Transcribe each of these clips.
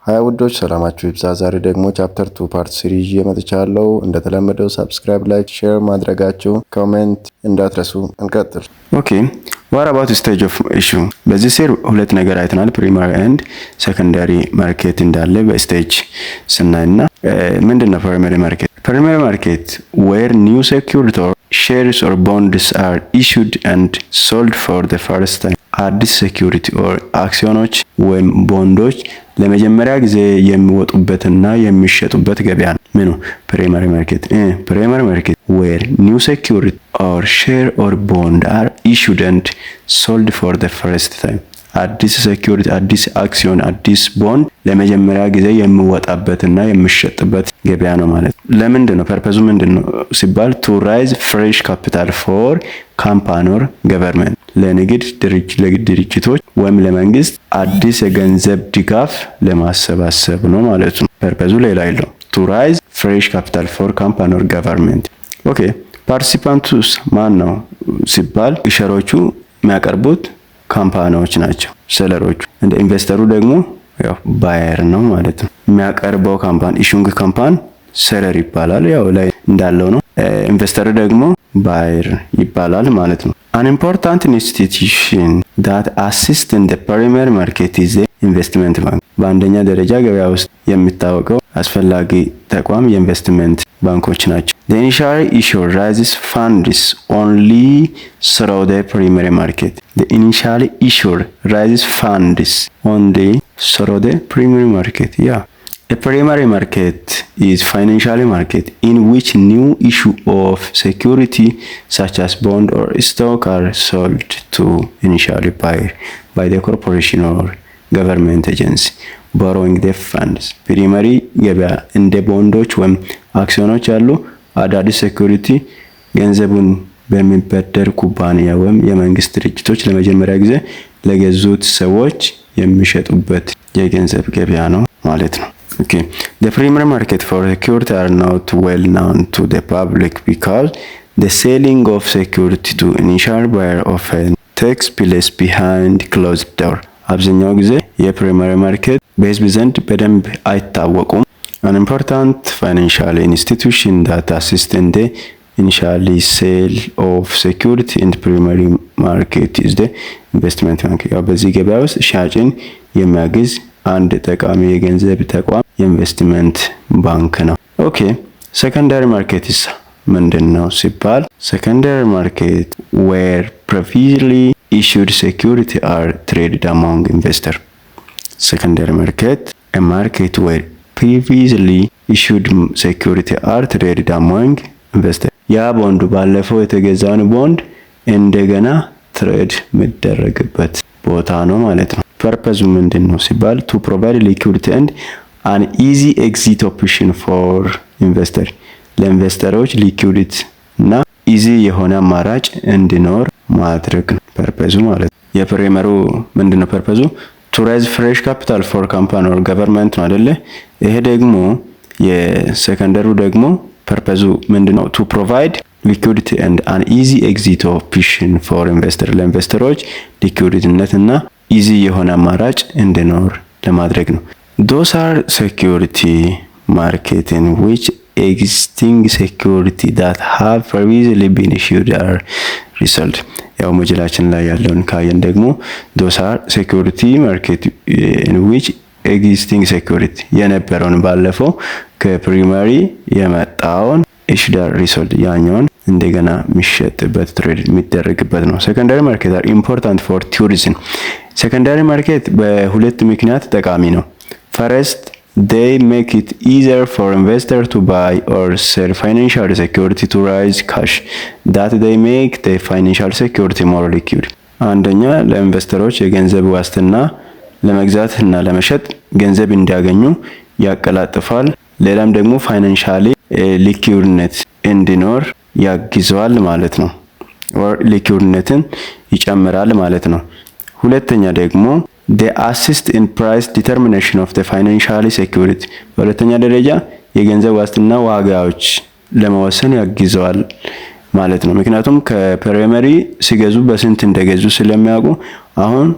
ሀያ ውዶች ሰላማችሁ ይብዛ። ዛሬ ደግሞ ቻፕተር 2 ፓርት 3 ይዤ መጥቻለሁ። እንደተለመደው ሰብስክራይብ፣ ላይክ፣ ሼር ማድረጋችሁ ኮሜንት እንዳትረሱ። እንቀጥል። ኦኬ what about stage of issue? በዚህ ስር ሁለት ነገር አይተናል። ፕራይመሪ ኤንድ ሴኮንዳሪ ማርኬት እንዳለ በስቴጅ ስናይና ምንድነው ፕራይመሪ ማርኬት? ፕራይመሪ ማርኬት where new security or shares or bonds are issued and sold for the first time. አዲስ ሴኩሪቲ ኦር አክሲዮኖች ወይም ቦንዶች ለመጀመሪያ ጊዜ የሚወጡበትና የሚሸጡበት ገበያ ነው። ምኑ ፕራይመሪ ማርኬት። ፕራይመሪ ማርኬት where new security or share or bond are issued and sold for the first time. አዲስ ሴኩሪቲ፣ አዲስ አክሲዮን፣ አዲስ ቦንድ ለመጀመሪያ ጊዜ የሚወጣበትና የሚሸጥበት ገበያ ነው ማለት ነው። ለምንድን ነው ፐርፐዙ ምንድነው ሲባል to raise fresh capital for company or government ለንግድ ድርጅቶች ወይም ለመንግስት አዲስ የገንዘብ ድጋፍ ለማሰባሰብ ነው ማለት ነው። ፐርፐዙ ሌላ አይደለም። to raise fresh capital for company or government። ኦኬ ፓርቲሲፓንቱስ ማን ነው ሲባል ኢሸሮቹ የሚያቀርቡት ካምፓኒዎች ናቸው። ሰለሮቹ እንደ ኢንቨስተሩ ደግሞ ያው ባየር ነው ማለት ነው። የሚያቀርበው ካምፓኒ ኢሹንግ ካምፓኒ ሰለር ይባላል። ያው ላይ እንዳለው ነው። ኢንቨስተሩ ደግሞ ባየር ይባላል ማለት ነው። an important institution that assists in the primary market is the investment bank። በአንደኛ ደረጃ ገበያ ውስጥ የሚታወቀው አስፈላጊ ተቋም የኢንቨስትመንት ባንኮች ናቸው። the initial issue raises funds only through the primary market. the initial issue raises funds only through the primary market. A primary market is financial market in which new issue of security such as bond or stock are sold to initial buyer by the corporation or government agency borrowing the funds. ፕሪመሪ ገበያ እንደ ቦንዶች ወይም አክሲዮኖች ያሉ አዳዲስ ሴኩሪቲ ገንዘቡን በሚበደር ኩባንያ ወይም የመንግስት ድርጅቶች ለመጀመሪያ ጊዜ ለገዙት ሰዎች የሚሸጡበት የገንዘብ ገበያ ነው ማለት ነው። Okay, the primary market for security are not well known to the public because the selling of security to initial buyer often takes place behind closed door. አብዛኛው ጊዜ የፕራይመሪ ማርኬት በህዝብ ዘንድ በደንብ አይታወቁም። An important financial institution that assists in the initial sale of security in the primary market is the investment bank. ያው በዚህ ገበያ ውስጥ ሻጭን የሚያግዝ አንድ ጠቃሚ የገንዘብ ተቋም የኢንቨስትመንት ባንክ ነው። ኦኬ ሴኮንዳሪ ማርኬት is ምንድነው ሲባል secondary market where previously issued security are traded among investors. Secondary market a market where previously issued security are traded among investors. ያ ቦንዱ ባለፈው የተገዛውን ቦንድ እንደገና ትሬድ የሚደረግበት ቦታ ነው ማለት ነው። ፐርፐዙ ምንድነው ሲባል to provide liquidity and an easy exit option for investor ለኢንቨስተሮች ሊኩዊዲቲ እና ኢዚ የሆነ አማራጭ እንዲኖር ማድረግ ነው ፐርፐዙ ማለት ነው። የፕራይመሩ ምንድነው ፐርፐዙ to raise fresh capital for company or government ነው አይደለ? ይሄ ደግሞ የሴኮንደሩ ደግሞ ፐርፐዙ ምንድነው to provide liquidity and an easy exit option for investor ለኢንቨስተሮች ሊኩዊዲቲነትና ኢዚ የሆነ አማራጭ እንዲኖር ለማድረግ ነው። those are security market in which existing security that have previously been issued are resold. ያው ሞጁላችን ላይ ያለውን ካየን ደግሞ those are security market in which existing security የነበረውን ባለፈው ከፕራይመሪ የመጣውን issued are resold ያኛውን እንደገና የሚሸጥበት ትሬድ የሚደረግበት ነው። secondary market are important for two reasons. secondary market በሁለት ምክንያት ጠቃሚ ነው። first they make it easier for investors to buy or sell financial security to raise cash that they make the financial security more liquid. አንደኛ ለኢንቨስተሮች የገንዘብ ዋስትና ለመግዛት እና ለመሸጥ ገንዘብ እንዲያገኙ ያቀላጥፋል። ሌላም ደግሞ ፋይናንሻሊ ሊኩዊድነት እንዲኖር ያግዘዋል ማለት ነው። or ሊኩዊድነትን ይጨምራል ማለት ነው። ሁለተኛ ደግሞ they assist in price determination of the financial security በሁለተኛ ደረጃ የገንዘብ ዋስትና ዋጋዎች ለመወሰን ያግዘዋል ማለት ነው። ምክንያቱም ከፕራይመሪ ሲገዙ በስንት እንደገዙ ስለሚያውቁ አሁን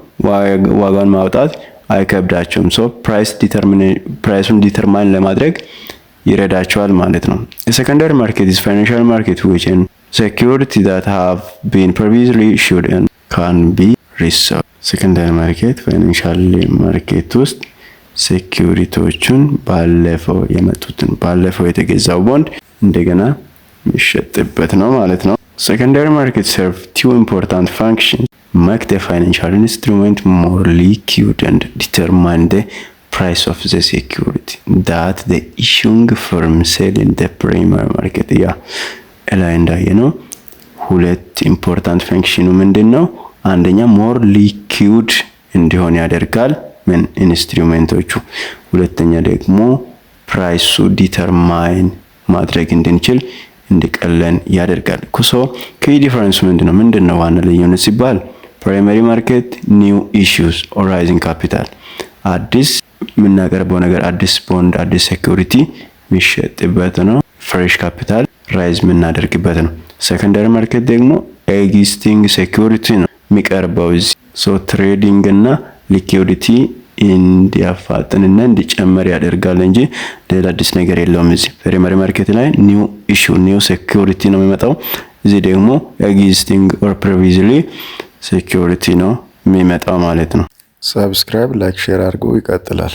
ዋጋን ማውጣት አይከብዳቸውም። ሶ ፕራይሱን ዲተርማይን ለማድረግ ይረዳቸዋል ማለት ነው። የሰከንዳሪ ማርኬት is financial market which in security that have been previously issued and can be resold። ሰከንዳሪ ማርኬት ፋይናንሻል ማርኬት ውስጥ ሴኩሪቲዎቹን ባለፈው የተገዛው ቦንድ እንደገና የሚሸጥበት ነው ማለት ነው። Secondary market serve two important functions: make the financial instrument more liquid and determine the price of the security that the issuing firm sell in the primary market። ያ ላይ እንዳየነው ሁለት ኢምፖርታንት ፈንክሽኑ ምንድነው? አንደኛ ሞር ሊኩዊድ እንዲሆን ያደርጋል ምን ኢንስትሩሜንቶቹ፣ ሁለተኛ ደግሞ ፕራይሱ ዲተርማይን ማድረግ እንድንችል እንዲቀለን ያደርጋል። ሶ ኪ ዲፈረንስ ምንድነው ዋና ልዩነት ሲባል ፕራይመሪ ማርኬት ኒው ኢሹስ ኦር ራይዚንግ ካፒታል፣ አዲስ የምናቀርበው ነገር አዲስ ቦንድ አዲስ ሴኩሪቲ የሚሸጥበት ነው። ፍሬሽ ካፒታል ራይዝ የምናደርግበት ነው። ሰከንዳሪ ማርኬት ደግሞ ኤግዚስቲንግ ሴኩሪቲ ነው የሚቀርበው እዚህ። ሶ ትሬዲንግ እና ሊኩዊዲቲ እንዲያፋጥንና እንዲጨመር ያደርጋል እንጂ ሌላ አዲስ ነገር የለውም። እዚህ ፕራይመሪ ማርኬት ላይ ኒው ኢሹ ኒው ሴኩሪቲ ነው የሚመጣው። እዚህ ደግሞ ኤግዚስቲንግ ኦር ፕሪቪየስሊ ሴኩሪቲ ነው የሚመጣው ማለት ነው። ሰብስክራይብ፣ ላይክ፣ ሼር አድርጎ ይቀጥላል።